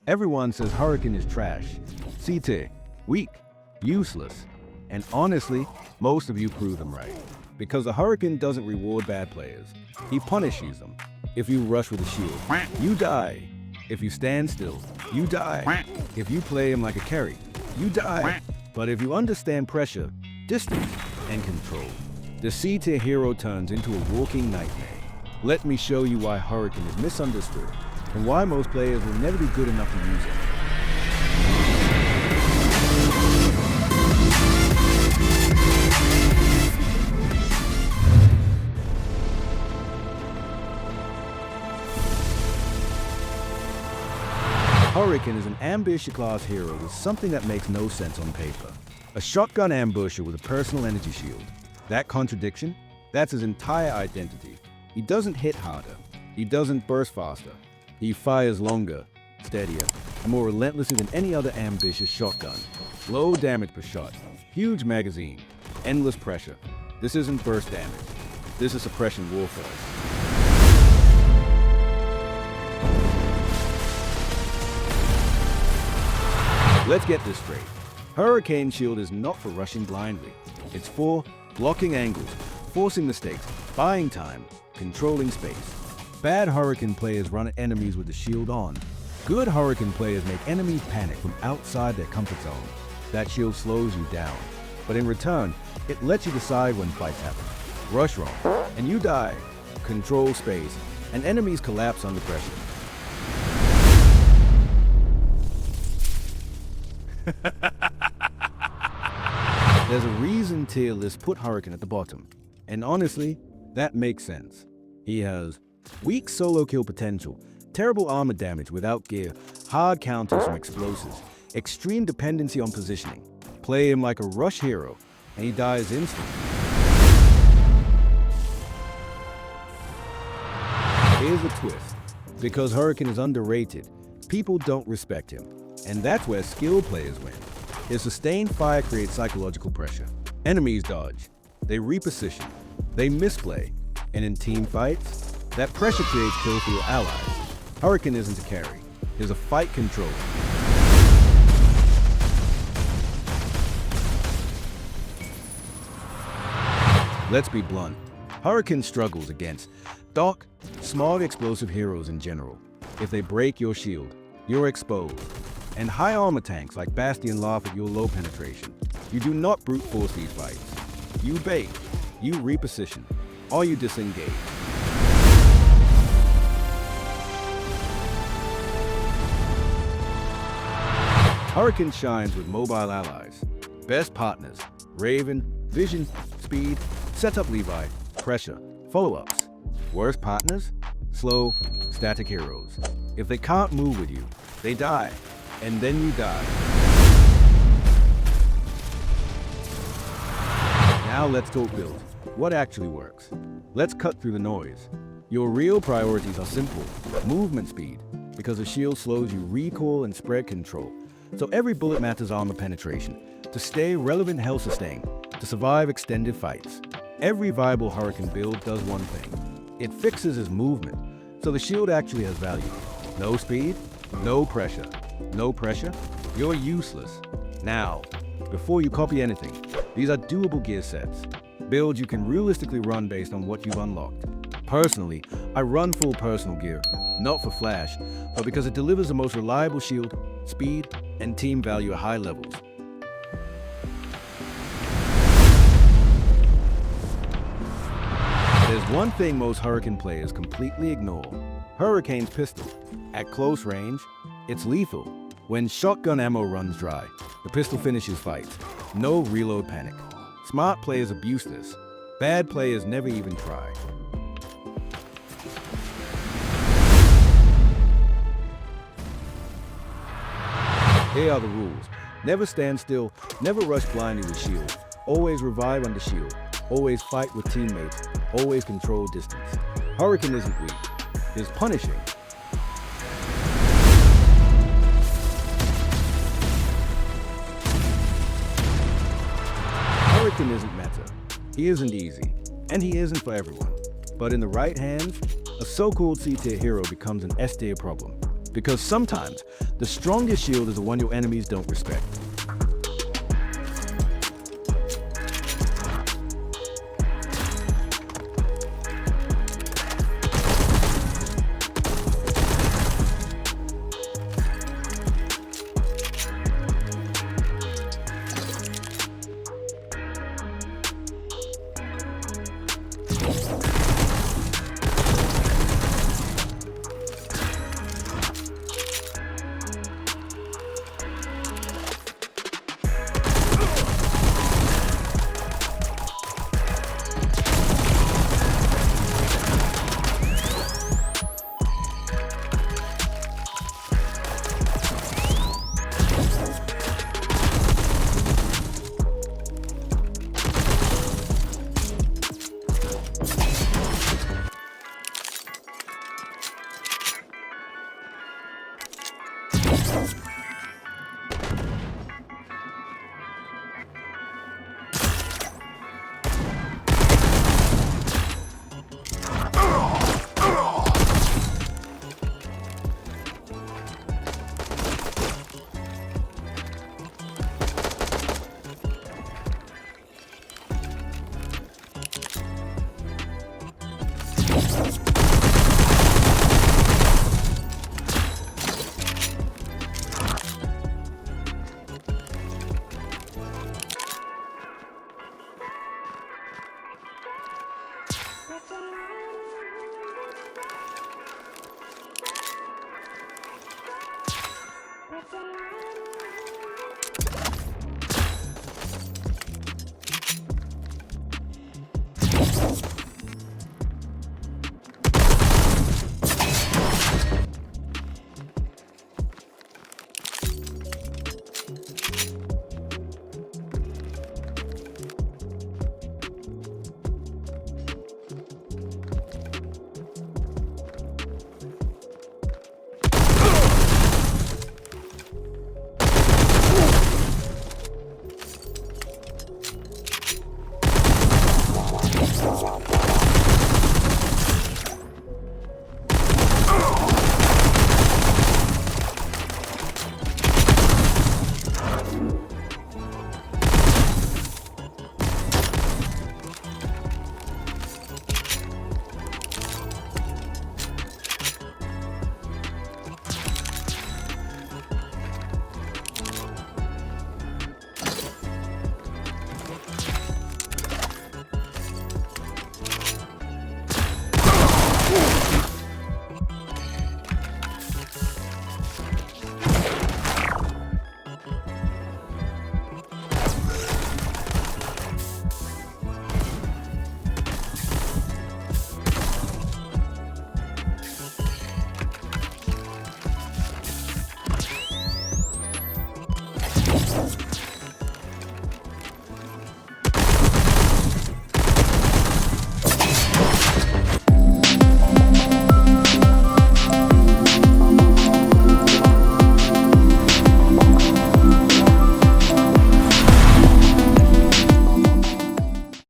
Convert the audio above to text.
Everyone says Hurricane is trash, CT, weak, useless. And honestly, most of you prove them right. Because the Hurricane doesn't reward bad players. He punishes them. If you rush with a shield, you die. If you stand still, you die. If you play him like a carry, you die. But if you understand pressure, distance, and control, the C-tier hero turns into a walking nightmare. Let me show you why Hurricane is misunderstood and why most players will never be good enough to use it. Hurricane is an ambusher-class hero with something that makes no sense on paper. A shotgun ambusher with a personal energy shield. That contradiction? That's his entire identity. He doesn't hit harder. He doesn't burst faster. He fires longer, steadier, and more relentlessly than any other ambitious shotgun. Low damage per shot, huge magazine, endless pressure. This isn't burst damage. This is suppression warfare. Let's get this straight. Hurricane Shield is not for rushing blindly. It's for blocking angles, forcing mistakes, buying time, controlling space. Bad Hurricane players run at enemies with the shield on. Good Hurricane players make enemies panic from outside their comfort zone. That shield slows you down. But in return, it lets you decide when fights happen. Rush wrong, and you die. Control space, and enemies collapse under pressure. There's a reason tier lists put Hurricane at the bottom. And honestly, that makes sense. He has weak solo kill potential, terrible armor damage without gear, hard counters from explosives, extreme dependency on positioning. Play him like a rush hero, and he dies instantly. Here's the twist. Because Hurricane is underrated, people don't respect him. And that's where skilled players win. His sustained fire creates psychological pressure. Enemies dodge, they reposition, they misplay, and in team fights, that pressure creates kills for your allies. Hurricane isn't a carry, he's a fight controller. Let's be blunt, Hurricane struggles against dark, small explosive heroes in general. If they break your shield, you're exposed. And high armor tanks like Bastion laugh at your low penetration. You do not brute force these fights. You bait, you reposition, or you disengage. Hurricane shines with mobile allies. Best partners, Raven, Vision, Speed, Setup Levi, Pressure, follow-ups. Worst partners, slow, static heroes. If they can't move with you, they die. And then you die. Now let's talk build. What actually works? Let's cut through the noise. Your real priorities are simple. Movement speed, because a shield slows you recoil and spread control. So every bullet matters armor penetration, to stay relevant health sustain, to survive extended fights. Every viable Hurricane build does one thing. It fixes his movement, so the shield actually has value. No speed, no pressure. No pressure, you're useless. Now, before you copy anything, these are doable gear sets. Builds you can realistically run based on what you've unlocked. Personally, I run full personal gear, not for flash, but because it delivers the most reliable shield, speed, and team value at high levels. There's one thing most Hurricane players completely ignore. Hurricane's pistol. At close range, it's lethal. When shotgun ammo runs dry, the pistol finishes fights. No reload panic. Smart players abuse this. Bad players never even try. Here are the rules. Never stand still, never rush blindly with shield. Always revive under shield. Always fight with teammates. Always control distance. Hurricane isn't weak. He's punishing. Hurricane isn't meta. He isn't easy. And he isn't for everyone. But in the right hands, a so-called C-tier hero becomes an S-tier problem. because sometimes the strongest shield is the one your enemies don't respect.